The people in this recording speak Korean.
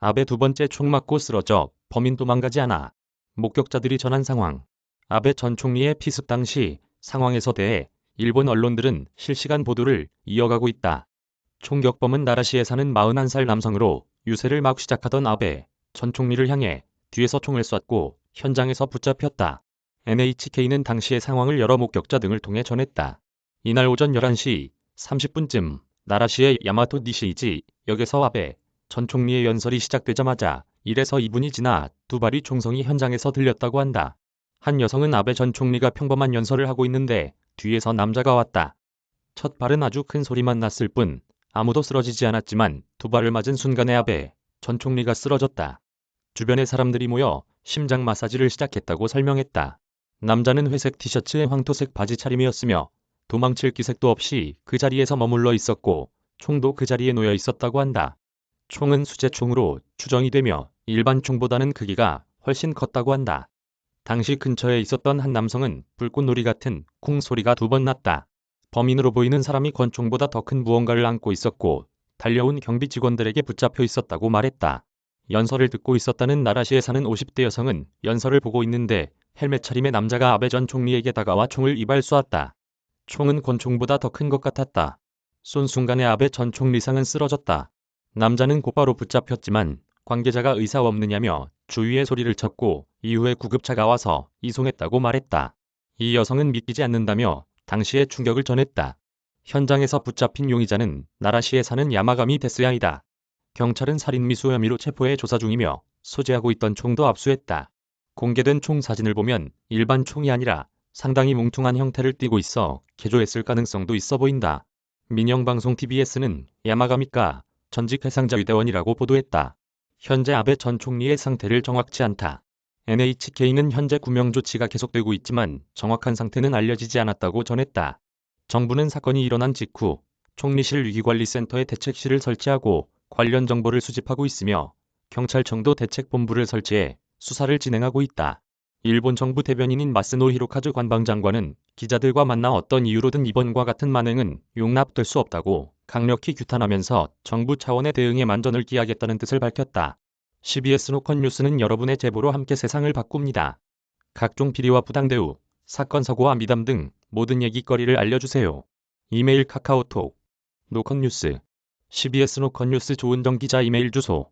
아베 두 번째 총 맞고 쓰러져 범인 도망가지 않아. 목격자들이 전한 상황. 아베 전 총리의 피습 당시 상황에서 대해 일본 언론들은 실시간 보도를 이어가고 있다. 총격범은 나라시에 사는 41살 남성으로 유세를 막 시작하던 아베 전 총리를 향해 뒤에서 총을 쐈고 현장에서 붙잡혔다. NHK는 당시의 상황을 여러 목격자 등을 통해 전했다. 이날 오전 11시 30분쯤 나라시의 야마토 니시이지 역에서 아베 전 총리의 연설이 시작되자마자 1에서 2분이 지나 두 발의 총성이 현장에서 들렸다고 한다. 한 여성은 아베 전 총리가 평범한 연설을 하고 있는데 뒤에서 남자가 왔다. 첫 발은 아주 큰 소리만 났을 뿐 아무도 쓰러지지 않았지만 두 발을 맞은 순간에 아베 전 총리가 쓰러졌다. 주변의 사람들이 모여 심장 마사지를 시작했다고 설명했다. 남자는 회색 티셔츠에 황토색 바지 차림이었으며 도망칠 기색도 없이 그 자리에서 머물러 있었고 총도 그 자리에 놓여 있었다고 한다. 총은 수제총으로 추정이 되며 일반 총보다는 크기가 훨씬 컸다고 한다. 당시 근처에 있었던 한 남성은 불꽃놀이 같은 쿵 소리가 두 번 났다. 범인으로 보이는 사람이 권총보다 더 큰 무언가를 안고 있었고 달려온 경비 직원들에게 붙잡혀 있었다고 말했다. 연설을 듣고 있었다는 나라시에 사는 50대 여성은 연설을 보고 있는데 헬멧 차림의 남자가 아베 전 총리에게 다가와 총을 이발 쏘았다. 총은 권총보다 더 큰 것 같았다. 쏜 순간에 아베 전 총리상은 쓰러졌다. 남자는 곧바로 붙잡혔지만 관계자가 의사 없느냐며 주위에 소리를 쳤고 이후에 구급차가 와서 이송했다고 말했다. 이 여성은 믿기지 않는다며 당시의 충격을 전했다. 현장에서 붙잡힌 용의자는 나라시에 사는 야마가미 데스야이다. 경찰은 살인미수 혐의로 체포해 조사 중이며 소지하고 있던 총도 압수했다. 공개된 총 사진을 보면 일반 총이 아니라 상당히 뭉퉁한 형태를 띠고 있어 개조했을 가능성도 있어 보인다. 민영방송 TBS는 야마가미가 전직 해상자위대원이라고 보도했다. 현재 아베 전 총리의 상태를 정확치 않다. NHK는 현재 구명 조치가 계속되고 있지만 정확한 상태는 알려지지 않았다고 전했다. 정부는 사건이 일어난 직후 총리실 위기관리센터에 대책실을 설치하고 관련 정보를 수집하고 있으며 경찰청도 대책본부를 설치해 수사를 진행하고 있다. 일본 정부 대변인인 마스노 히로카즈 관방장관은 기자들과 만나 어떤 이유로든 이번과 같은 만행은 용납될 수 없다고 강력히 규탄하면서 정부 차원의 대응에 만전을 기하겠다는 뜻을 밝혔다. CBS 노컷 뉴스는 여러분의 제보로 함께 세상을 바꿉니다. 각종 비리와 부당대우, 사건 사고와 미담 등 모든 얘기거리를 알려주세요. 이메일 카카오톡 노컷뉴스 CBS 노컷뉴스 조은정 기자 이메일 주소